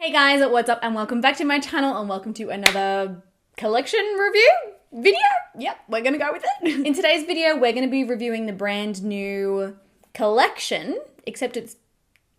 Hey guys, what's up and welcome back to my channel and welcome to another collection review video. Yep, we're gonna go with it. In today's video, we're gonna be reviewing the brand new collection, except it's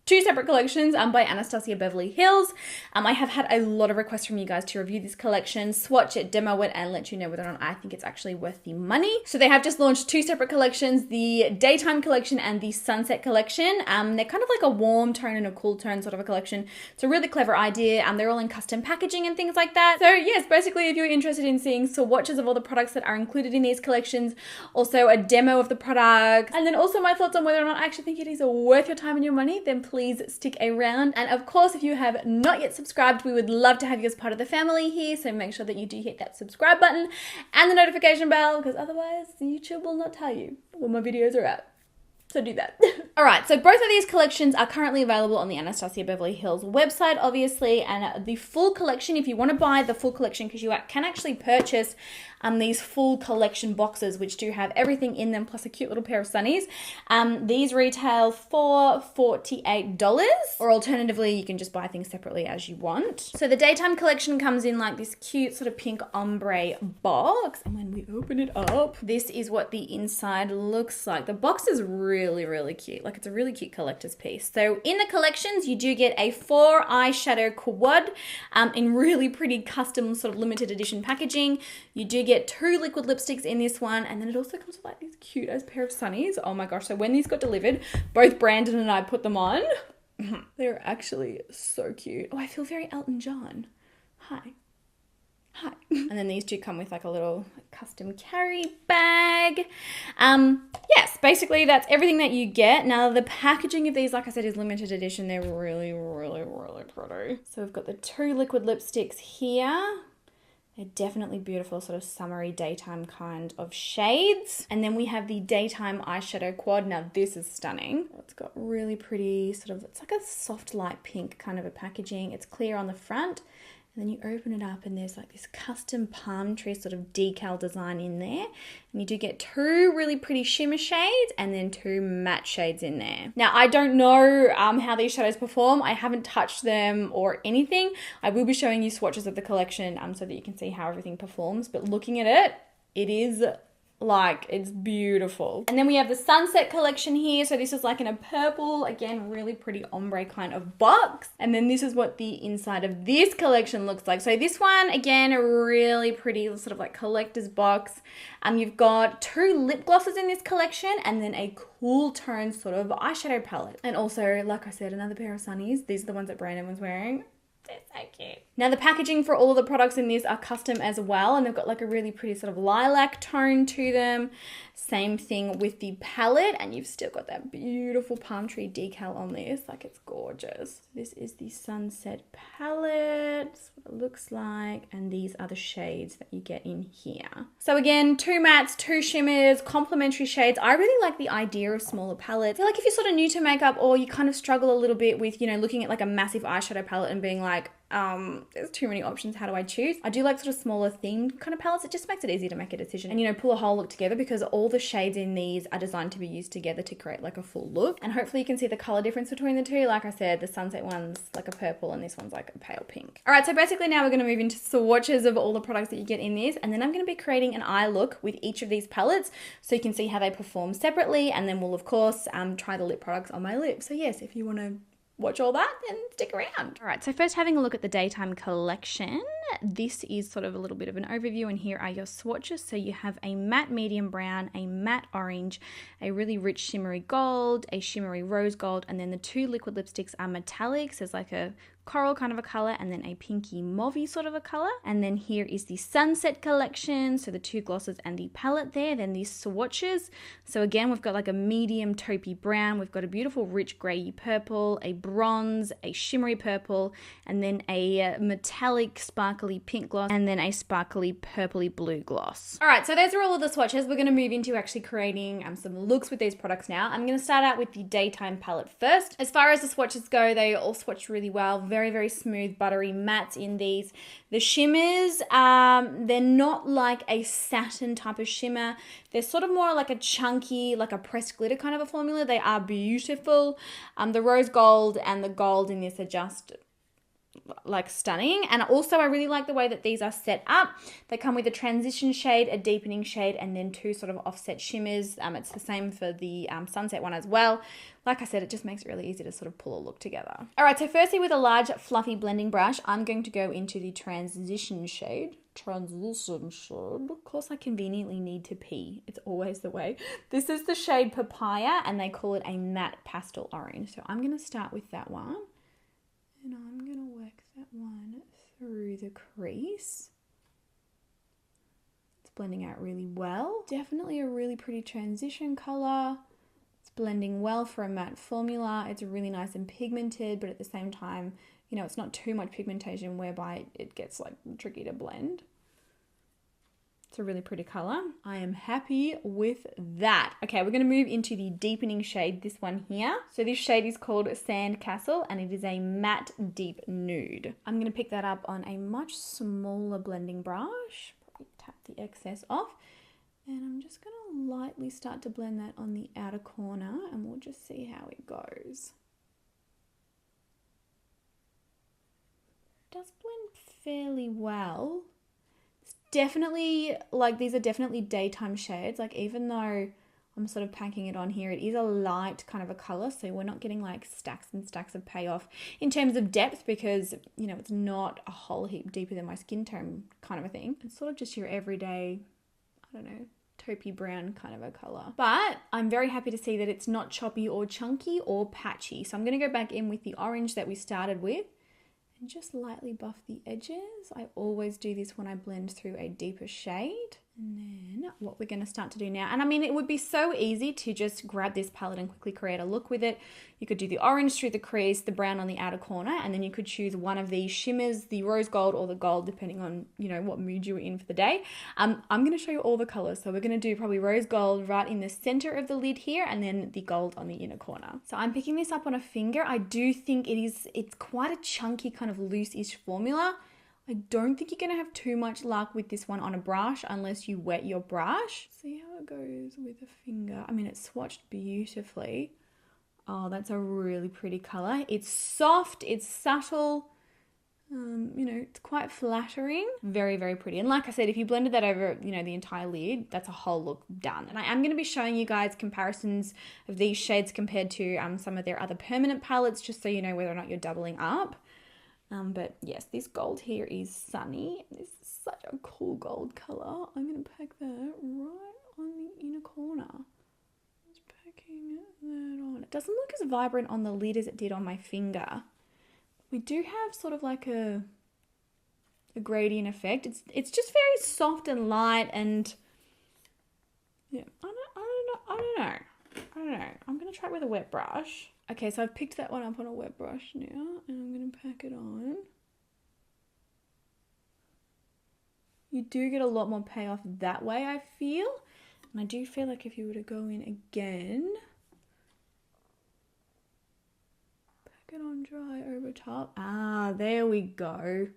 two separate collections by Anastasia Beverly Hills. I have had a lot of requests from you guys to review this collection, swatch it, demo it, and let you know whether or not I think it's actually worth the money. So they have just launched two separate collections, the daytime collection and the sunset collection. They're kind of like a warm tone and a cool tone sort of a collection. It's a really clever idea. They're all in custom packaging and things like that. So yes, basically if you're interested in seeing swatches of all the products that are included in these collections, also a demo of the products, and then also my thoughts on whether or not I actually think it is worth your time and your money, then please stick around. And of course, if you have not yet subscribed, we would love to have you as part of the family here, so make sure that you do hit that subscribe button and the notification bell, because otherwise YouTube will not tell you when my videos are out. So do that. All right, so both of these collections are currently available on the Anastasia Beverly Hills website, obviously, and the full collection, if you want to buy the full collection, because you can actually purchase these full collection boxes, which do have everything in them, plus a cute little pair of sunnies. These retail for $48, or alternatively, you can just buy things separately as you want. So the daytime collection comes in like this cute sort of pink ombre box, and when we open it up, this is what the inside looks like. The box is really cute. Like, it's a really cute collector's piece. So in the collections, you do get a 4 eyeshadow quad in really pretty custom sort of limited edition packaging. You do get 2 liquid lipsticks in this one, and then it also comes with like these cute as pair of sunnies. Oh my gosh. So when these got delivered, both Brandon and I put them on. They're actually so cute. Oh, I feel very Elton John. Hi. And then these two come with like a little custom carry bag. Yes, basically that's everything that you get. Now the packaging of these, like I said, is limited edition. They're really pretty. So we've got the 2 liquid lipsticks here. They're definitely beautiful, sort of summery daytime kind of shades. And then we have the daytime eyeshadow quad. Now this is stunning. It's got really pretty sort of, it's like a soft light pink kind of a packaging. It's clear on the front. And then you open it up and there's like this custom palm tree sort of decal design in there. And you do get 2 really pretty shimmer shades and then 2 matte shades in there. Now, I don't know how these shadows perform. I haven't touched them or anything. I will be showing you swatches of the collection so that you can see how everything performs. But looking at it, it is like, it's beautiful. And then we have the sunset collection here. So this is like in a purple, again, really pretty ombre kind of box. And then this is what the inside of this collection looks like. So this one, again, a really pretty sort of like collector's box. You've got 2 lip glosses in this collection and then a cool tone sort of eyeshadow palette. And also, like I said, another pair of sunnies. These are the ones that Brandon was wearing. They're so cute. Now the packaging for all of the products in this are custom as well, and they've got like a really pretty sort of lilac tone to them. Same thing with the palette, and you've still got that beautiful palm tree decal on this. Like, it's gorgeous. This is the sunset palette. That's what it looks like, and these are the shades that you get in here. So again, 2 mattes, 2 shimmers, complementary shades. I really like the idea of smaller palettes. I feel like if you're sort of new to makeup or you kind of struggle a little bit with, you know, looking at like a massive eyeshadow palette and being like, there's too many options, how do I choose? I do like sort of smaller themed kind of palettes. It just makes it easier to make a decision and, you know, pull a whole look together, because all the shades in these are designed to be used together to create like a full look. And hopefully you can see the color difference between the two. Like I said, the sunset one's like a purple and this one's like a pale pink. All right, so basically now we're going to move into swatches of all the products that you get in this, and then I'm going to be creating an eye look with each of these palettes so you can see how they perform separately, and then we'll of course try the lip products on my lips. So yes, if you want to watch all that, then stick around. All right, so first having a look at the daytime collection. This is sort of a little bit of an overview, and here are your swatches. So you have a matte medium brown, a matte orange, a really rich shimmery gold, a shimmery rose gold, and then the 2 liquid lipsticks are metallics. There's like a coral kind of a color and then a pinky mauvey sort of a color. And then here is the sunset collection, so the 2 glosses and the palette there. Then these swatches, so again we've got like a medium taupey brown, we've got a beautiful rich grey purple, a bronze, a shimmery purple, and then a metallic sparkly pink gloss, and then a sparkly purpley blue gloss. All right, so those are all of the swatches. We're going to move into actually creating some looks with these products now. I'm going to start out with the daytime palette first. As far as the swatches go, they all swatch really well. Very smooth, buttery mattes in these. The shimmers, they're not like a satin type of shimmer. They're sort of more like a chunky, like a pressed glitter kind of a formula. They are beautiful. The rose gold and the gold in this are just like stunning. And also I really like the way that these are set up. They come with a transition shade, a deepening shade, and then 2 sort of offset shimmers. It's the same for the sunset one as well. Like I said, it just makes it really easy to sort of pull a look together. All right, so firstly with a large fluffy blending brush, I'm going to go into the transition shade. Of course, I conveniently need to pee. It's always the way. This is the shade Papaya, and they call it a matte pastel orange. So I'm going to start with that one, and I'm going to work that one through the crease. It's blending out really well. Definitely a really pretty transition color. It's blending well for a matte formula. It's really nice and pigmented, but at the same time, you know, it's not too much pigmentation whereby it gets like tricky to blend. It's a really pretty color. I am happy with that. Okay, we're going to move into the deepening shade, this one here. So this shade is called Sandcastle, and it is a matte deep nude. I'm going to pick that up on a much smaller blending brush. Probably tap the excess off. And I'm just going to lightly start to blend that on the outer corner, and we'll just see how it goes. Does blend fairly well. It's definitely, like, these are definitely daytime shades. Like, even though I'm sort of packing it on here, it is a light kind of a color, so we're not getting like stacks and stacks of payoff in terms of depth, because, you know, it's not a whole heap deeper than my skin tone kind of a thing. It's sort of just your everyday, I don't know, taupey brown kind of a color. But I'm very happy to see that it's not choppy or chunky or patchy. So I'm going to go back in with the orange that we started with and just lightly buff the edges. I always do this when I blend through a deeper shade. And then what we're going to start to do now, and I mean, it would be so easy to just grab this palette and quickly create a look with it. You could do the orange through the crease, the brown on the outer corner, and then you could choose one of these shimmers, the rose gold or the gold, depending on, you know, what mood you were in for the day. I'm going to show you all the colors. So we're going to do probably rose gold right in the center of the lid here, and then the gold on the inner corner. So I'm picking this up on a finger. I do think it's quite a chunky kind of loose-ish formula. I don't think you're going to have too much luck with this one on a brush unless you wet your brush. See how it goes with a finger. I mean, it's swatched beautifully. Oh, that's a really pretty color. It's soft, it's subtle, you know, it's quite flattering. Very, very pretty. And like I said, if you blended that over, you know, the entire lid, that's a whole look done. And I am going to be showing you guys comparisons of these shades compared to some of their other permanent palettes, just so you know whether or not you're doubling up. But yes, this gold here is Sunny. This is such a cool gold color. I'm going to pack that right on the inner corner. Just packing that on. It doesn't look as vibrant on the lid as it did on my finger. We do have sort of like a gradient effect. It's just very soft and light, and yeah, I don't know. I'm going to try it with a wet brush. Okay, so I've picked that one up on a wet brush now, and I'm going to pack it on. You do get a lot more payoff that way, I feel. And I do feel like if you were to go in again, pack it on dry over top. Ah, there we go.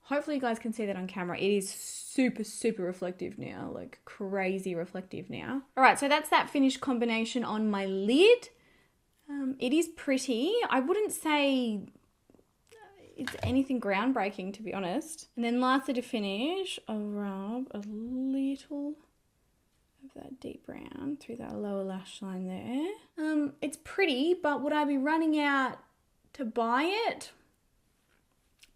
Hopefully you guys can see that on camera. It is super, super reflective now, like crazy reflective now. All right, so that's that finished combination on my lid. It is pretty. I wouldn't say it's anything groundbreaking, to be honest. And then lastly, to finish, I'll rub a little of that deep brown through that lower lash line there. It's pretty, but would I be running out to buy it?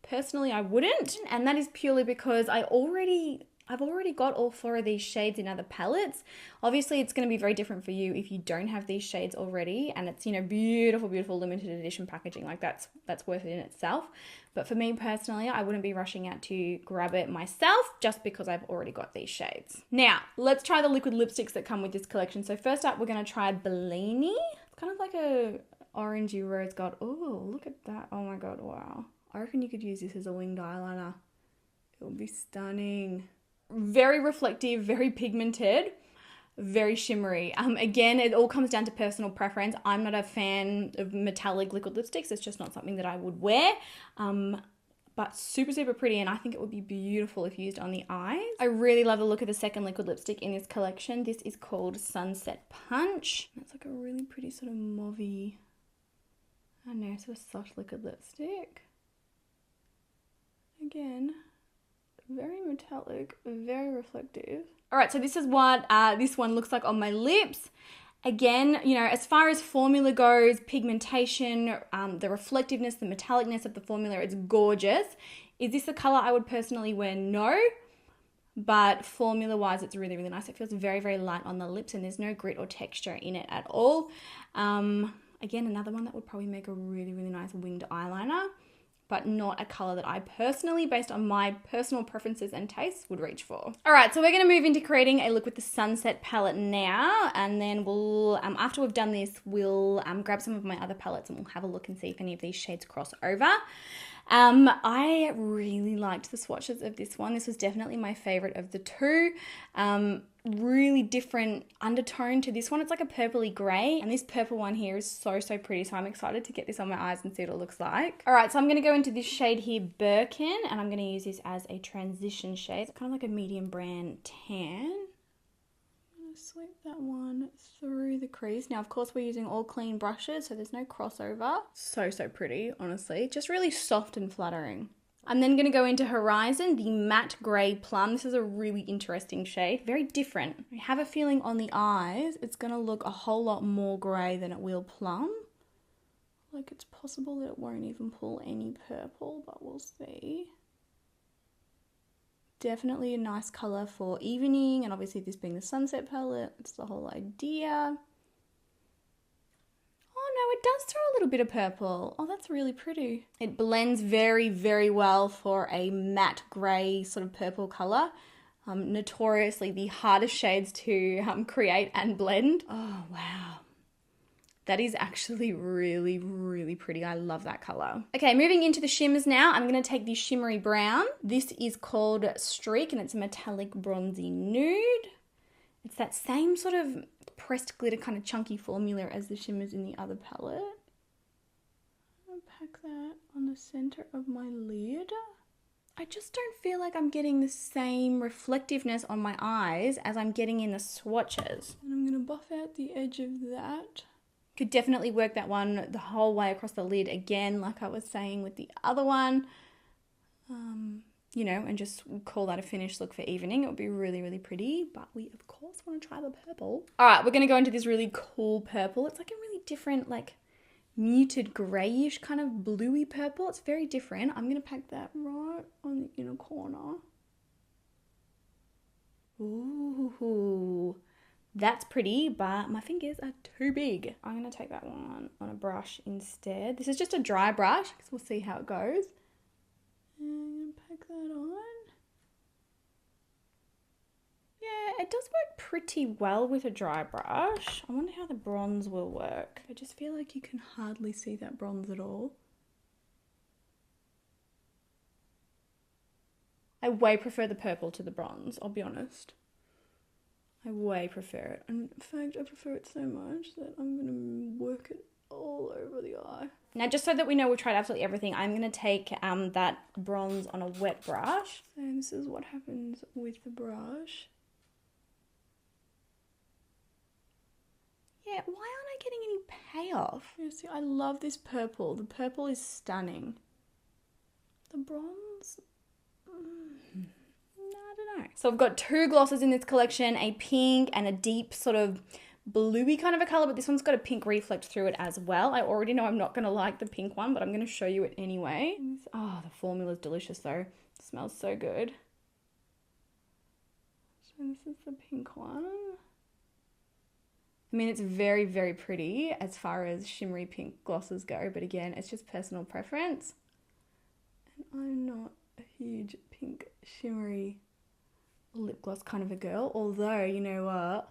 Personally, I wouldn't. And that is purely because I've already got all 4 of these shades in other palettes. Obviously, it's going to be very different for you if you don't have these shades already, and it's, you know, beautiful, beautiful limited edition packaging. Like that's worth it in itself. But for me personally, I wouldn't be rushing out to grab it myself just because I've already got these shades. Now, let's try the liquid lipsticks that come with this collection. So first up, we're going to try Bellini. It's kind of like a orangey rose gold. Oh, look at that. Oh my God, wow. I reckon you could use this as a winged eyeliner. It would be stunning. Very reflective, very pigmented, very shimmery. Again, it all comes down to personal preference. I'm not a fan of metallic liquid lipsticks. It's just not something that I would wear. But super, super pretty, and I think it would be beautiful if used on the eyes. I really love the look of the second liquid lipstick in this collection. This is called Sunset Punch. It's like a really pretty sort of mauvey, I don't know, sort of soft liquid lipstick. Again, very metallic, very reflective. All right, so this is what this one looks like on my lips. Again, you know, as far as formula goes, pigmentation, the reflectiveness, the metallicness of the formula, it's gorgeous. Is this a color I would personally wear? No. But formula-wise, it's really, really nice. It feels very, very light on the lips and there's no grit or texture in it at all. Again, another one that would probably make a really, really nice winged eyeliner, but not a color that I personally, based on my personal preferences and tastes, would reach for. All right, so we're gonna move into creating a look with the Sunset palette now, and then we'll, after we've done this, we'll grab some of my other palettes and we'll have a look and see if any of these shades cross over. I really liked the swatches of this one. This was definitely my favorite of the two. Really different undertone to this one. It's like a purpley gray, and this purple one here is so, so pretty. So I'm excited to get this on my eyes and see what it looks like. All right, so I'm going to go into this shade here, Birkin, and I'm going to use this as a transition shade. It's kind of like a medium brown tan. I'm going to sweep that one through the crease. Now, of course, we're using all clean brushes, so there's no crossover. So, so pretty, honestly. Just really soft and flattering. I'm then going to go into Horizon, the matte grey plum. This is a really interesting shade, very different. I have a feeling on the eyes, it's going to look a whole lot more grey than it will plum. Like it's possible that it won't even pull any purple, but we'll see. Definitely a nice colour for evening, and obviously this being the Sunset palette, it's the whole idea. It does throw a little bit of purple. Oh, that's really pretty. It blends very, very well for a matte grey sort of purple colour. Notoriously the hardest shades to create and blend. Oh, wow. That is actually really, really pretty. I love that colour. Okay, moving into the shimmers now. I'm going to take the shimmery brown. This is called Streak, and it's a metallic bronzy nude. It's that same sort of pressed glitter kind of chunky formula as the shimmers in the other palette. I'll pack that on the center of my lid. I just don't feel like I'm getting the same reflectiveness on my eyes as I'm getting in the swatches. And I'm going to buff out the edge of that. Could definitely work that one the whole way across the lid again, like I was saying with the other one. You know, and just call that a finished look for evening. It would be really, really pretty, but we, of course, want to try the purple. All right, we're going to go into this really cool purple. It's like a really different, like, muted grayish kind of bluey purple. It's very different. I'm going to pack that right on the inner corner. Ooh, that's pretty, but my fingers are too big. I'm going to take that one on a brush instead. This is just a dry brush, because we'll see how it goes. And I'm going to pack that on. Yeah, it does work pretty well with a dry brush. I wonder how the bronze will work. I just feel like you can hardly see that bronze at all. I way prefer the purple to the bronze, I'll be honest. I way prefer it. And in fact, I prefer it so much that I'm going to work it all over the eye. Now, just so that we know we've tried absolutely everything, I'm going to take that bronze on a wet brush. So this is what happens with the brush. Yeah, why aren't I getting any payoff? You see, I love this purple. The purple is stunning. The bronze... I don't know. So I've got two glosses in this collection, a pink and a deep sort of bluey kind of a colour, but this one's got a pink reflect through it as well. I already know I'm not going to like the pink one, but I'm going to show you it anyway. Oh, the formula's delicious though. It smells so good. So this is the pink one. I mean, it's very, very pretty as far as shimmery pink glosses go, but again, it's just personal preference. And I'm not a huge pink shimmery lip gloss kind of a girl, although, you know what?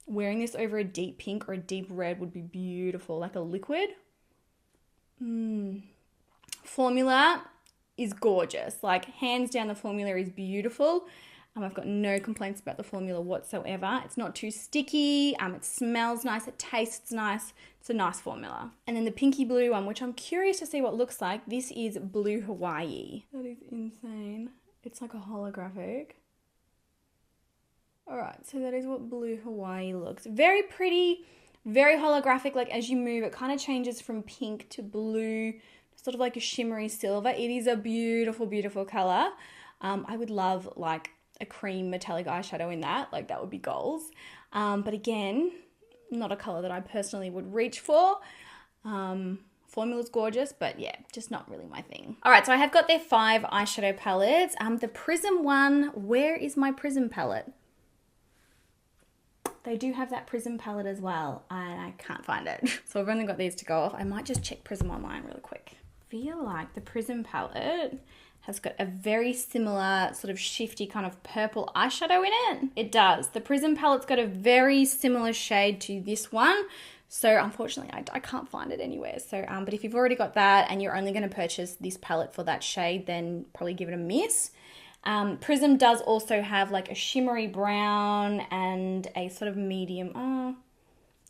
Wearing this over a deep pink or a deep red would be beautiful, like a liquid. Formula is gorgeous. Like, hands down, the formula is beautiful. I've got no complaints about the formula whatsoever. It's not too sticky. It smells nice. It tastes nice. It's a nice formula. And then the pinky blue one, which I'm curious to see what it looks like. This is Blue Hawaii. That is insane. It's like a holographic. All right, so that is what Blue Hawaii looks. Very pretty, very holographic. Like, as you move, it kind of changes from pink to blue sort of like a shimmery silver. It is a beautiful, beautiful color. I would love like a cream metallic eyeshadow in that. Like that would be goals. But again, not a color that I personally would reach for. Formula's gorgeous, but yeah, just not really my thing. All right, so I have got their 5 eyeshadow palettes. The Prism one, where is my Prism palette? They do have that Prism palette as well, and I can't find it. So I've only got these to go off. I might just check Prism online really quick. I feel like the Prism palette has got a very similar sort of shifty kind of purple eyeshadow in it. It does. The Prism palette's got a very similar shade to this one. So unfortunately, I can't find it anywhere. So, but if you've already got that and you're only going to purchase this palette for that shade, then probably give it a miss. Prism does also have like a shimmery brown and a sort of medium.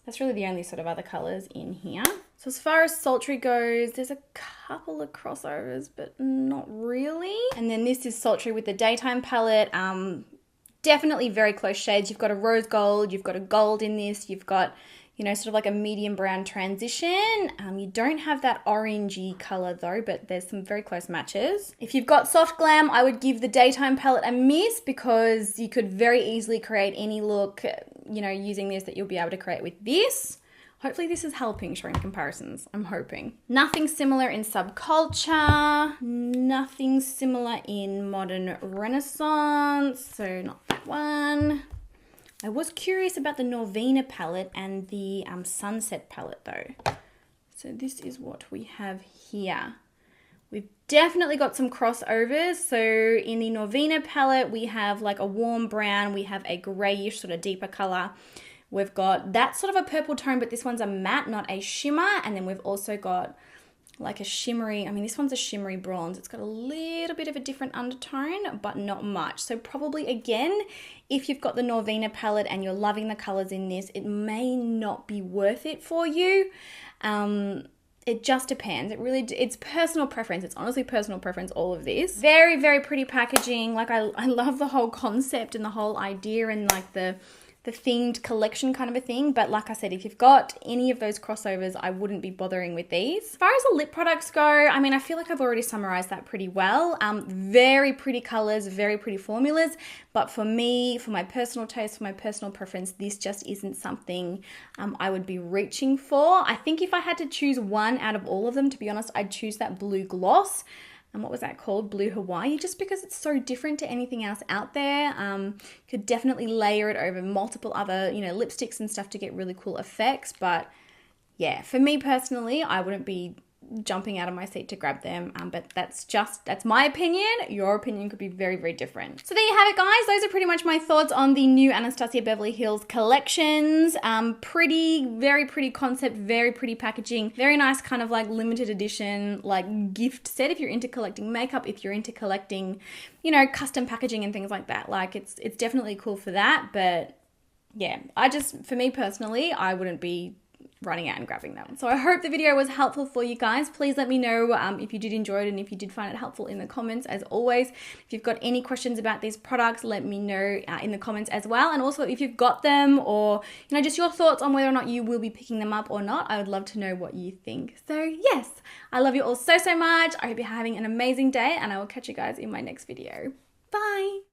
That's really the only sort of other colors in here. So as far as sultry goes, there's a couple of crossovers, but not really. And then this is sultry with the daytime palette. Definitely very close shades. You've got a rose gold, you've got a gold in this, you've got, you know, sort of like a medium brown transition. You don't have that orangey color though, but there's some very close matches. If you've got soft glam, I would give the daytime palette a miss because you could very easily create any look, you know, using this that you'll be able to create with this. Hopefully this is helping showing comparisons, I'm hoping. Nothing similar in Subculture, nothing similar in Modern Renaissance, so not that one. I was curious about the Norvina palette and the Sunset palette though. So this is what we have here. We've definitely got some crossovers. So in the Norvina palette, we have like a warm brown, we have a grayish sort of deeper color. We've got that sort of a purple tone, but this one's a matte, not a shimmer. And then we've also got like a shimmery, I mean, this one's a shimmery bronze. It's got a little bit of a different undertone, but not much. So probably again, if you've got the Norvina palette and you're loving the colors in this, it may not be worth it for you. It just depends. It's personal preference. It's honestly personal preference, all of this. Very, very pretty packaging. Like I love the whole concept and the whole idea and like the themed collection kind of a thing. But like I said, if you've got any of those crossovers, I wouldn't be bothering with these. As far as the lip products go, I mean, I feel like I've already summarized that pretty well. Very pretty colors, very pretty formulas. But for me, for my personal taste, for my personal preference, this just isn't something I would be reaching for. I think if I had to choose one out of all of them, to be honest, I'd choose that blue gloss. And what was that called? Blue Hawaii, just because it's so different to anything else out there. Could definitely layer it over multiple other, you know, lipsticks and stuff to get really cool effects. But yeah, for me personally, I wouldn't be jumping out of my seat to grab them. But that's my opinion. Your opinion could be very, very different. So there you have it, guys. Those are pretty much my thoughts on the new Anastasia Beverly Hills collections. Pretty, very pretty concept, very pretty packaging, very nice kind of like limited edition, like gift set if you're into collecting makeup, if you're into collecting, you know, custom packaging and things like that. Like it's definitely cool for that. But yeah, for me personally, I wouldn't be running out and grabbing them. So I hope the video was helpful for you guys. Please let me know if you did enjoy it and if you did find it helpful in the comments. As always, if you've got any questions about these products, let me know in the comments as well. And also if you've got them or, you know, just your thoughts on whether or not you will be picking them up or not, I would love to know what you think. So yes, I love you all so, so much. I hope you're having an amazing day and I will catch you guys in my next video. Bye.